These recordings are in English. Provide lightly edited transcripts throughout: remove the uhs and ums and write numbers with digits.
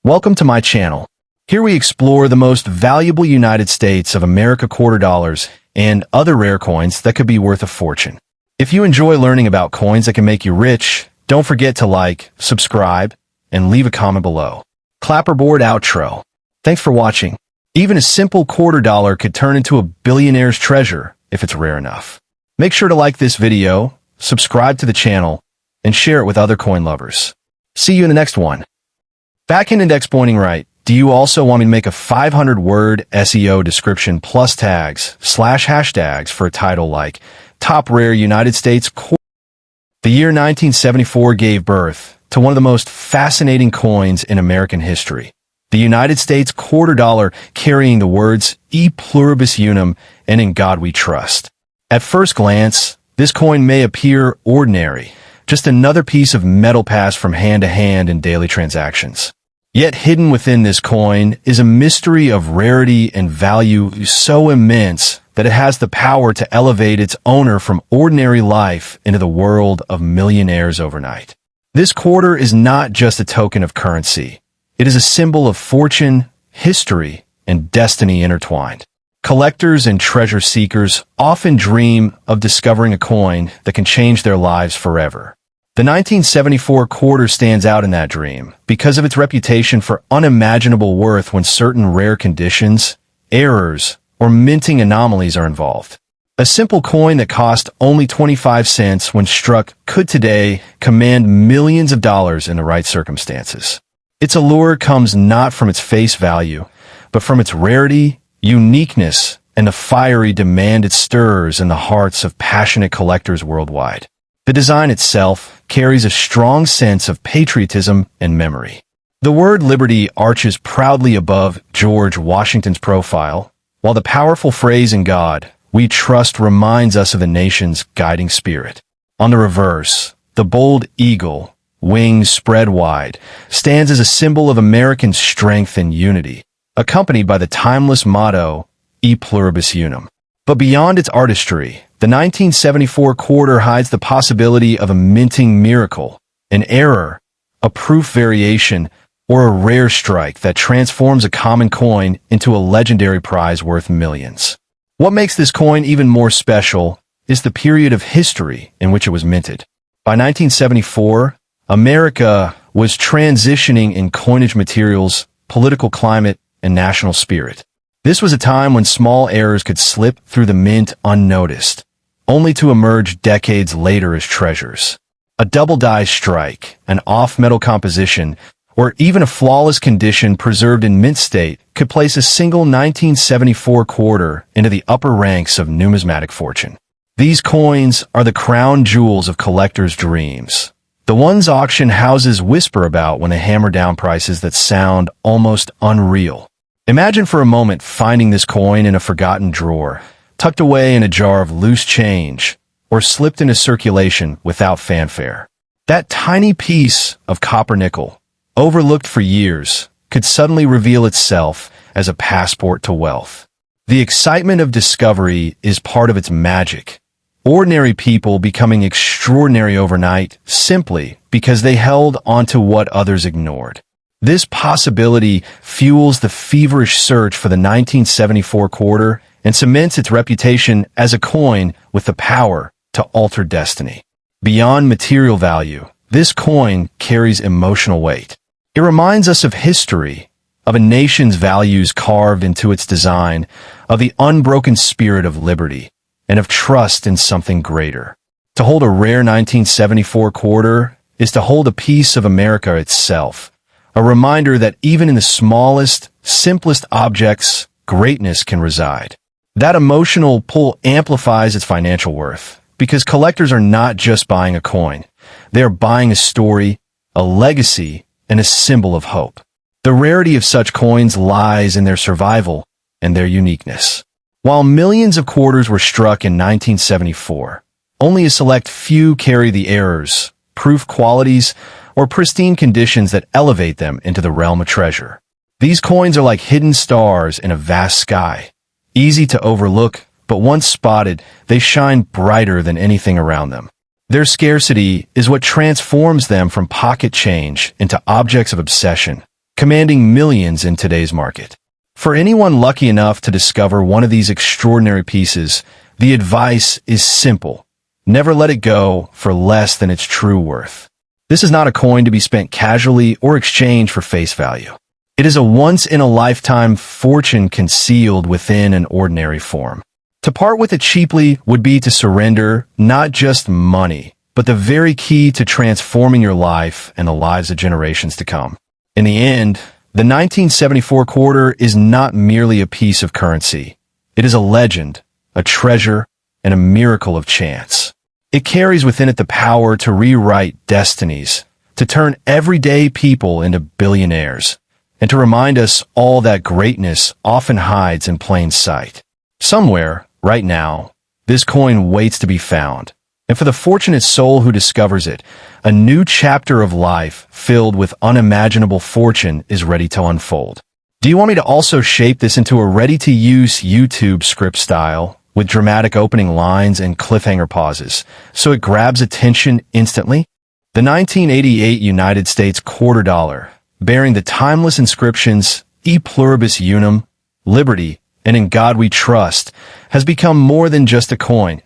Welcome to my channel. Here we explore the most valuable United States of America quarter dollars and other rare coins that could be worth a fortune. If you enjoy learning about coins that can make you rich, don't forget to like, subscribe, and leave a comment below. Clapperboard outro. Thanks for watching. Even a simple quarter dollar could turn into a billionaire's treasure if it's rare enough. Make sure to like this video, subscribe to the channel, and share it with other coin lovers. See you in the next one. Back in index pointing right, do you also want me to make a 500-word SEO description plus tags / hashtags for a title like Top Rare United States Quarter? The year 1974 gave birth to one of the most fascinating coins in American history. The United States quarter dollar carrying the words E pluribus unum and In God We Trust. At first glance, this coin may appear ordinary, just another piece of metal passed from hand to hand in daily transactions. Yet hidden within this coin is a mystery of rarity and value so immense that it has the power to elevate its owner from ordinary life into the world of millionaires overnight. This quarter is not just a token of currency. It is a symbol of fortune, history, and destiny intertwined. Collectors and treasure seekers often dream of discovering a coin that can change their lives forever. The 1974 quarter stands out in that dream because of its reputation for unimaginable worth when certain rare conditions, errors, or minting anomalies are involved. A simple coin that cost only 25 cents when struck could today command millions of dollars in the right circumstances. Its allure comes not from its face value, but from its rarity, uniqueness, and the fiery demand it stirs in the hearts of passionate collectors worldwide. The design itself carries a strong sense of patriotism and memory. The word liberty arches proudly above George Washington's profile, while the powerful phrase In God We Trust reminds us of the nation's guiding spirit. On the reverse, the bold eagle, wings spread wide, stands as a symbol of American strength and unity, accompanied by the timeless motto, E pluribus unum. But beyond its artistry, the 1974 quarter hides the possibility of a minting miracle, an error, a proof variation, or a rare strike that transforms a common coin into a legendary prize worth millions. What makes this coin even more special is the period of history in which it was minted. By 1974, America was transitioning in coinage materials, political climate, and national spirit. This was a time when small errors could slip through the mint unnoticed, only to emerge decades later as treasures. A double die strike, an off-metal composition, or even a flawless condition preserved in mint state could place a single 1974 quarter into the upper ranks of numismatic fortune. These coins are the crown jewels of collectors' dreams, the ones auction houses whisper about when they hammer down prices that sound almost unreal. Imagine for a moment finding this coin in a forgotten drawer, tucked away in a jar of loose change, or slipped into circulation without fanfare. That tiny piece of copper nickel, overlooked for years, could suddenly reveal itself as a passport to wealth. The excitement of discovery is part of its magic. Ordinary people becoming extraordinary overnight simply because they held onto what others ignored. This possibility fuels the feverish search for the 1974 quarter and cements its reputation as a coin with the power to alter destiny. Beyond material value, this coin carries emotional weight. It reminds us of history, of a nation's values carved into its design, of the unbroken spirit of liberty, and of trust in something greater. To hold a rare 1974 quarter is to hold a piece of America itself, a reminder that even in the smallest, simplest objects, greatness can reside. That emotional pull amplifies its financial worth, because collectors are not just buying a coin. They are buying a story, a legacy, and a symbol of hope. The rarity of such coins lies in their survival and their uniqueness. While millions of quarters were struck in 1974, only a select few carry the errors, proof qualities, or pristine conditions that elevate them into the realm of treasure. These coins are like hidden stars in a vast sky, easy to overlook, but once spotted, they shine brighter than anything around them. Their scarcity is what transforms them from pocket change into objects of obsession, commanding millions in today's market. For anyone lucky enough to discover one of these extraordinary pieces, the advice is simple. Never let it go for less than its true worth. This is not a coin to be spent casually or exchanged for face value. It is a once-in-a-lifetime fortune concealed within an ordinary form. To part with it cheaply would be to surrender not just money, but the very key to transforming your life and the lives of generations to come. In the end, the 1974 quarter is not merely a piece of currency. It is a legend, a treasure, and a miracle of chance. It carries within it the power to rewrite destinies, to turn everyday people into billionaires, and to remind us all that greatness often hides in plain sight. Somewhere, right now, this coin waits to be found, and for the fortunate soul who discovers it, a new chapter of life filled with unimaginable fortune is ready to unfold. Do you want me to also shape this into a ready-to-use YouTube script style, with dramatic opening lines and cliffhanger pauses, so it grabs attention instantly? The 1988 United States quarter dollar, bearing the timeless inscriptions E pluribus unum, liberty, and in God we trust, has become more than just a coin.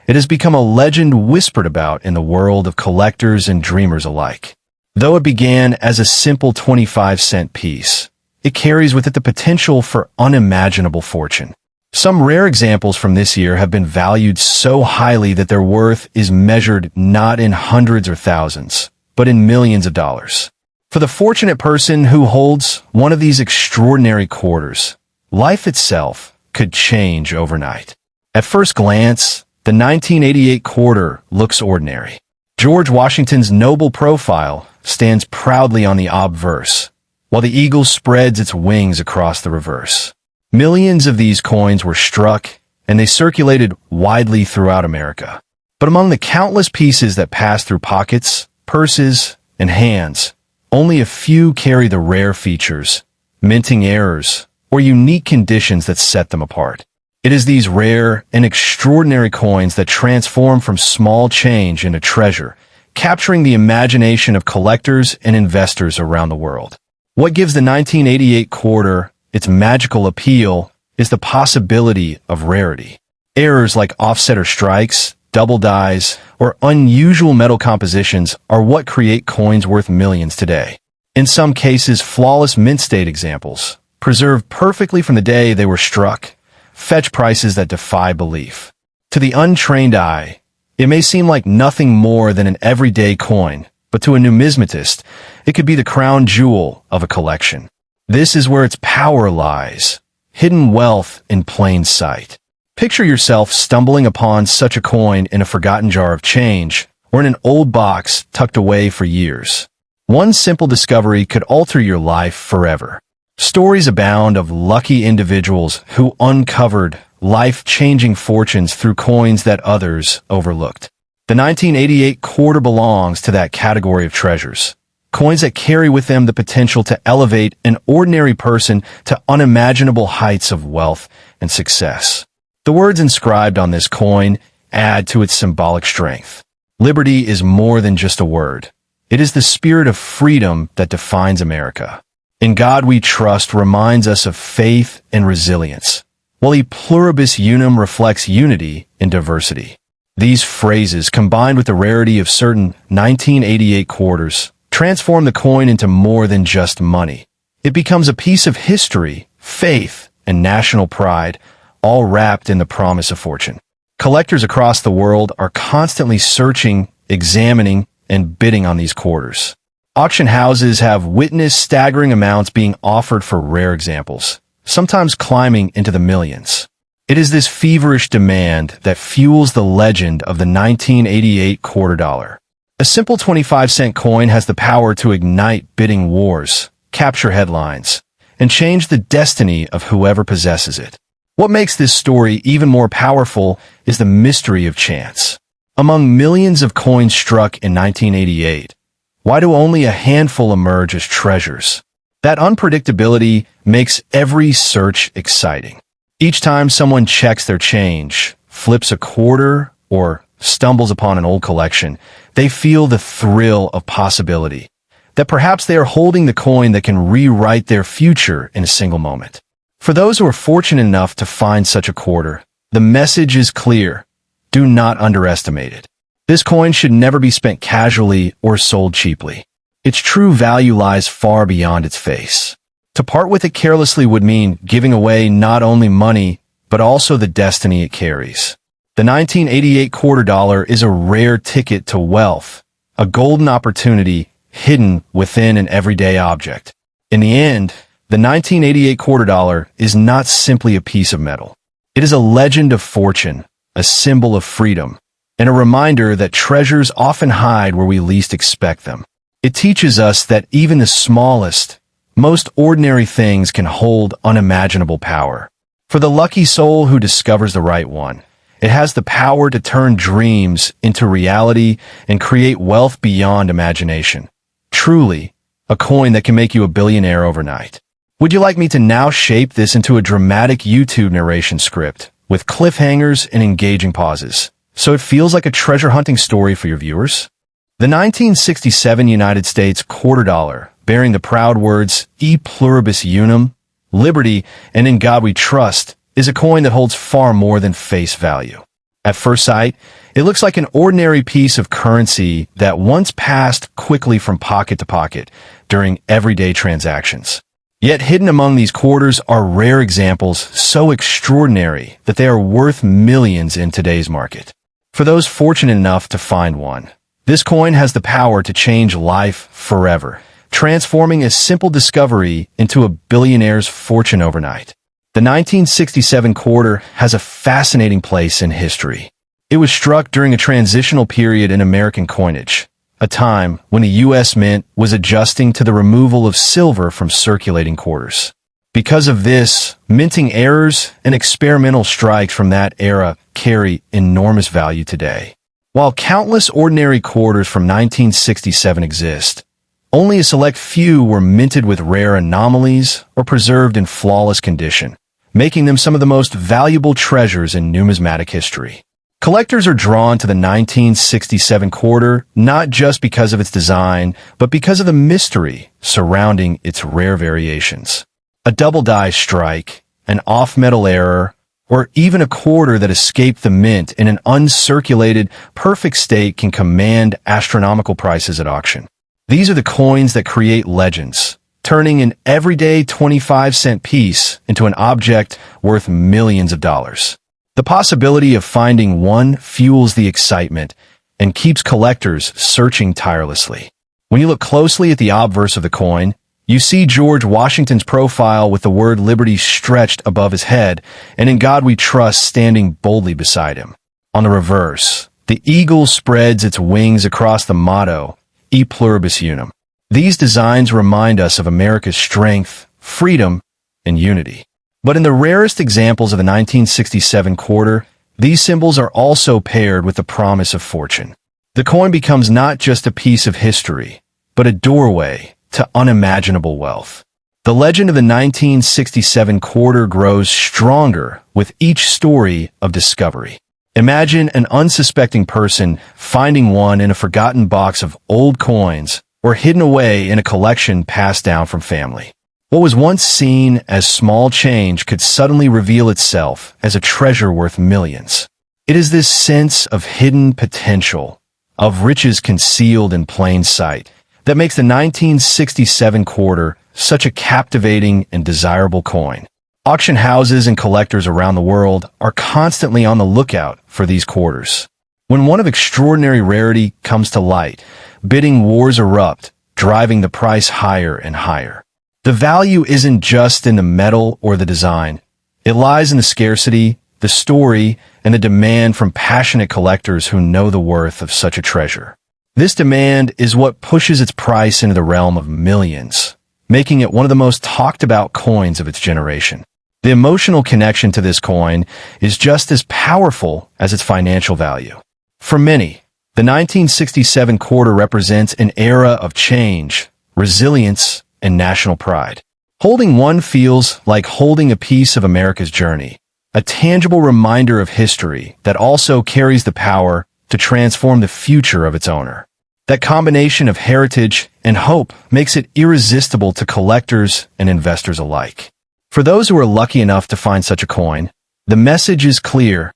It has become a legend whispered about in the world of collectors and dreamers alike. Though it began as a simple 25-cent piece, it carries with it the potential for unimaginable fortune. Some rare examples from this year have been valued so highly that their worth is measured not in hundreds or thousands, but in millions of dollars. For the fortunate person who holds one of these extraordinary quarters, life itself could change overnight. At first glance, the 1988 quarter looks ordinary. George Washington's noble profile stands proudly on the obverse, while the eagle spreads its wings across the reverse. Millions of these coins were struck, and they circulated widely throughout America. But among the countless pieces that passed through pockets, purses, and hands, only a few carry the rare features, minting errors, or unique conditions that set them apart. It is these rare and extraordinary coins that transform from small change into treasure, capturing the imagination of collectors and investors around the world. What gives the 1988 quarter its magical appeal is the possibility of rarity. Errors like offset or strikes, double dies, or unusual metal compositions are what create coins worth millions today. In some cases, flawless mint state examples, preserved perfectly from the day they were struck, fetch prices that defy belief. To the untrained eye, it may seem like nothing more than an everyday coin, but to a numismatist, it could be the crown jewel of a collection. This is where its power lies, hidden wealth in plain sight. Picture yourself stumbling upon such a coin in a forgotten jar of change, or in an old box tucked away for years. One simple discovery could alter your life forever. Stories abound of lucky individuals who uncovered life-changing fortunes through coins that others overlooked. The 1988 quarter belongs to that category of treasures. Coins that carry with them the potential to elevate an ordinary person to unimaginable heights of wealth and success. The words inscribed on this coin add to its symbolic strength. Liberty is more than just a word. It is the spirit of freedom that defines America. In God we trust reminds us of faith and resilience, while E pluribus unum reflects unity in diversity. These phrases, combined with the rarity of certain 1988 quarters, transform the coin into more than just money. It becomes a piece of history, faith, and national pride, all wrapped in the promise of fortune. Collectors across the world are constantly searching, examining, and bidding on these quarters. Auction houses have witnessed staggering amounts being offered for rare examples, sometimes climbing into the millions. It is this feverish demand that fuels the legend of the 1988 quarter dollar. A simple 25-cent coin has the power to ignite bidding wars, capture headlines, and change the destiny of whoever possesses it. What makes this story even more powerful is the mystery of chance. Among millions of coins struck in 1988, why do only a handful emerge as treasures? That unpredictability makes every search exciting. Each time someone checks their change, flips a quarter, or stumbles upon an old collection, they feel the thrill of possibility. that perhaps they are holding the coin that can rewrite their future in a single moment. For those who are fortunate enough to find such a quarter, the message is clear. Do not underestimate it. This coin should never be spent casually or sold cheaply. Its true value lies far beyond its face. To part with it carelessly would mean giving away not only money, but also the destiny it carries. The 1988 quarter dollar is a rare ticket to wealth, a golden opportunity hidden within an everyday object. In the end, the 1988 quarter dollar is not simply a piece of metal. It is a legend of fortune, a symbol of freedom, and a reminder that treasures often hide where we least expect them. It teaches us that even the smallest, most ordinary things can hold unimaginable power. For the lucky soul who discovers the right one, it has the power to turn dreams into reality and create wealth beyond imagination. Truly, a coin that can make you a billionaire overnight. Would you like me to now shape this into a dramatic YouTube narration script with cliffhangers and engaging pauses, so it feels like a treasure hunting story for your viewers? The 1967 United States quarter dollar, bearing the proud words E pluribus unum, liberty, and in God we trust, is a coin that holds far more than face value. At first sight, it looks like an ordinary piece of currency that once passed quickly from pocket to pocket during everyday transactions. Yet hidden among these quarters are rare examples so extraordinary that they are worth millions in today's market. For those fortunate enough to find one, this coin has the power to change life forever, transforming a simple discovery into a billionaire's fortune overnight. The 1967 quarter has a fascinating place in history. It was struck during a transitional period in American coinage, a time when the U.S. Mint was adjusting to the removal of silver from circulating quarters. Because of this, minting errors and experimental strikes from that era carry enormous value today. While countless ordinary quarters from 1967 exist, only a select few were minted with rare anomalies or preserved in flawless condition, making them some of the most valuable treasures in numismatic history. Collectors are drawn to the 1967 quarter not just because of its design, but because of the mystery surrounding its rare variations. A double die strike, an off-metal error, or even a quarter that escaped the mint in an uncirculated, perfect state can command astronomical prices at auction. These are the coins that create legends, turning an everyday 25-cent piece into an object worth millions of dollars. The possibility of finding one fuels the excitement and keeps collectors searching tirelessly. When you look closely at the obverse of the coin, you see George Washington's profile with the word liberty stretched above his head, and in God we trust standing boldly beside him. On the reverse, the eagle spreads its wings across the motto, E pluribus unum. These designs remind us of America's strength, freedom, and unity. But in the rarest examples of the 1967 quarter, these symbols are also paired with the promise of fortune. The coin becomes not just a piece of history, but a doorway to unimaginable wealth. The legend of the 1967 quarter grows stronger with each story of discovery. Imagine an unsuspecting person finding one in a forgotten box of old coins or hidden away in a collection passed down from family. What was once seen as small change could suddenly reveal itself as a treasure worth millions. It is this sense of hidden potential, of riches concealed in plain sight, that makes the 1967 quarter such a captivating and desirable coin. Auction houses and collectors around the world are constantly on the lookout for these quarters. When one of extraordinary rarity comes to light, bidding wars erupt, driving the price higher and higher. The value isn't just in the metal or the design. It lies in the scarcity, the story, and the demand from passionate collectors who know the worth of such a treasure. This demand is what pushes its price into the realm of millions, making it one of the most talked about coins of its generation. The emotional connection to this coin is just as powerful as its financial value. For many, the 1967 quarter represents an era of change, resilience, and national pride. Holding one feels like holding a piece of America's journey, a tangible reminder of history that also carries the power to transform the future of its owner. That combination of heritage and hope makes it irresistible to collectors and investors alike. For those who are lucky enough to find such a coin, the message is clear: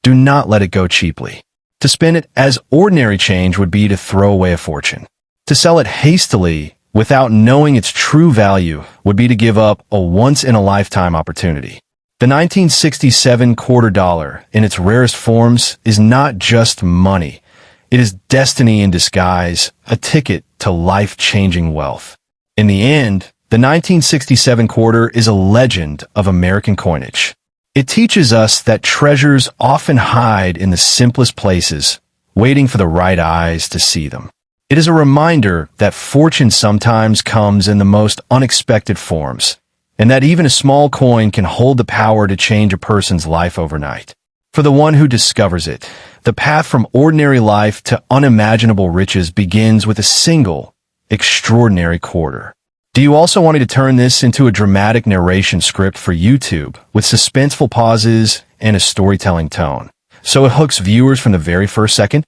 do not let it go cheaply. To spend it as ordinary change would be to throw away a fortune. To sell it hastily, without knowing its true value, would be to give up a once-in-a-lifetime opportunity. The 1967 quarter dollar, in its rarest forms, is not just money. It is destiny in disguise, a ticket to life-changing wealth. In the end, the 1967 quarter is a legend of American coinage. It teaches us that treasures often hide in the simplest places, waiting for the right eyes to see them. It is a reminder that fortune sometimes comes in the most unexpected forms, and that even a small coin can hold the power to change a person's life overnight. For the one who discovers it, the path from ordinary life to unimaginable riches begins with a single, extraordinary quarter. Do you also want me to turn this into a dramatic narration script for YouTube with suspenseful pauses and a storytelling tone, so it hooks viewers from the very first second?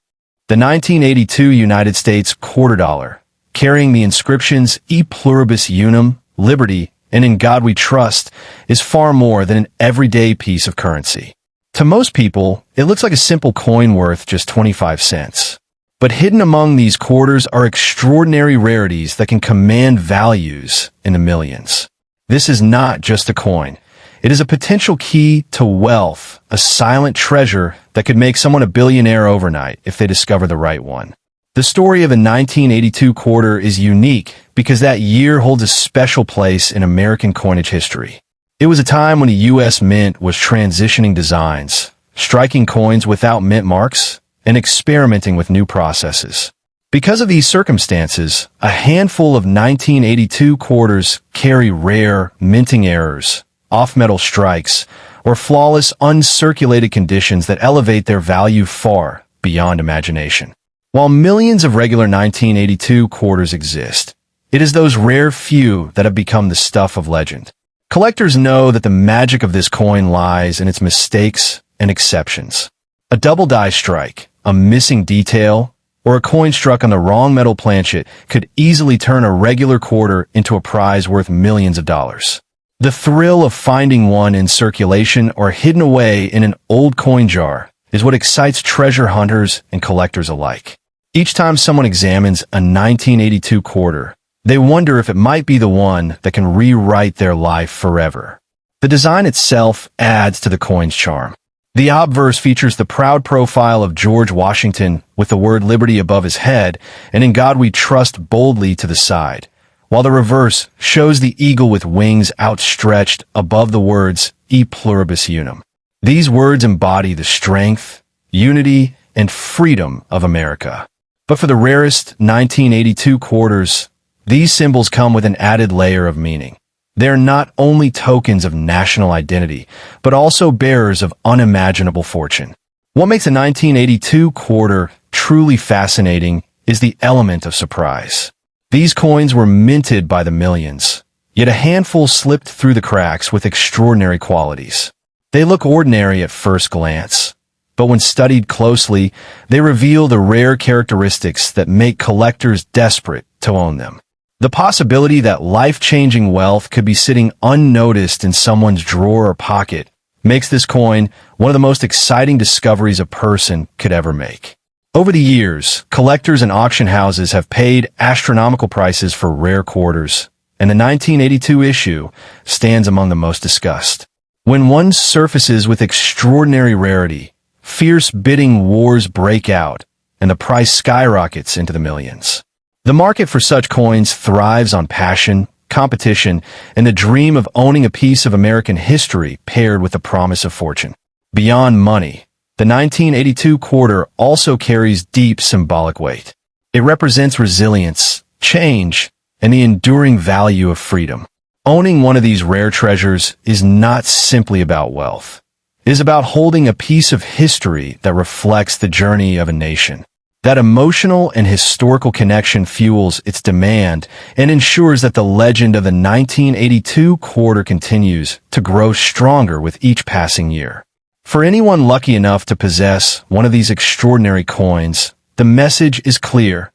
The 1982 United States quarter dollar, carrying the inscriptions E pluribus unum, liberty, and in God we trust, is far more than an everyday piece of currency. To most people, it looks like a simple coin worth just 25 cents. But hidden among these quarters are extraordinary rarities that can command values in the millions. This is not just a coin. It is a potential key to wealth, a silent treasure that could make someone a billionaire overnight if they discover the right one. The story of a 1982 quarter is unique because that year holds a special place in American coinage history. It was a time when the U.S. Mint was transitioning designs, striking coins without mint marks, and experimenting with new processes. Because of these circumstances, a handful of 1982 quarters carry rare minting errors, off-metal strikes, or flawless uncirculated conditions that elevate their value far beyond imagination. While millions of regular 1982 quarters exist, it is those rare few that have become the stuff of legend. Collectors know that the magic of this coin lies in its mistakes and exceptions. A double die strike, a missing detail, or a coin struck on the wrong metal planchet could easily turn a regular quarter into a prize worth millions of dollars. The thrill of finding one in circulation or hidden away in an old coin jar is what excites treasure hunters and collectors alike. Each time someone examines a 1982 quarter, they wonder if it might be the one that can rewrite their life forever. The design itself adds to the coin's charm. The obverse features the proud profile of George Washington with the word liberty above his head and in God we trust boldly to the side, while the reverse shows the eagle with wings outstretched above the words E pluribus unum. These words embody the strength, unity, and freedom of America. But for the rarest 1982 quarters, these symbols come with an added layer of meaning. They're not only tokens of national identity, but also bearers of unimaginable fortune. What makes a 1982 quarter truly fascinating is the element of surprise. These coins were minted by the millions, yet a handful slipped through the cracks with extraordinary qualities. They look ordinary at first glance, but when studied closely, they reveal the rare characteristics that make collectors desperate to own them. The possibility that life-changing wealth could be sitting unnoticed in someone's drawer or pocket makes this coin one of the most exciting discoveries a person could ever make. Over the years, collectors and auction houses have paid astronomical prices for rare quarters, and the 1982 issue stands among the most discussed. When one surfaces with extraordinary rarity, fierce bidding wars break out, and the price skyrockets into the millions. The market for such coins thrives on passion, competition, and the dream of owning a piece of American history paired with the promise of fortune. Beyond money, the 1982 quarter also carries deep symbolic weight. It represents resilience, change, and the enduring value of freedom. Owning one of these rare treasures is not simply about wealth. It is about holding a piece of history that reflects the journey of a nation. That emotional and historical connection fuels its demand and ensures that the legend of the 1982 quarter continues to grow stronger with each passing year. For anyone lucky enough to possess one of these extraordinary coins, the message is clear: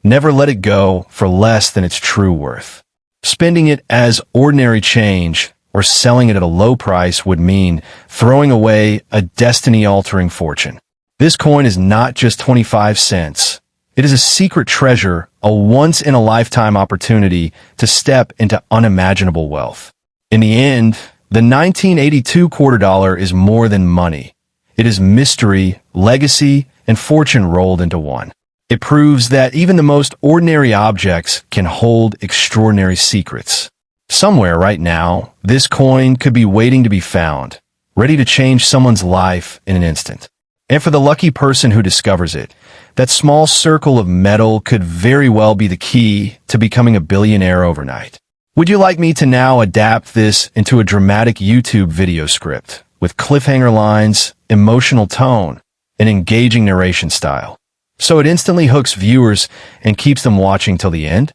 Never let it go for less than its true worth. Spending it as ordinary change or selling it at a low price would mean throwing away a destiny-altering fortune. This coin is not just 25 cents. It is a secret treasure, a once-in-a-lifetime opportunity to step into unimaginable wealth. In the end, the 1982 quarter dollar is more than money. It is mystery, legacy, and fortune rolled into one. It proves that even the most ordinary objects can hold extraordinary secrets. Somewhere right now, this coin could be waiting to be found, ready to change someone's life in an instant. And for the lucky person who discovers it, that small circle of metal could very well be the key to becoming a billionaire overnight. Would you like me to now adapt this into a dramatic YouTube video script with cliffhanger lines, emotional tone, and engaging narration style, so it instantly hooks viewers and keeps them watching till the end?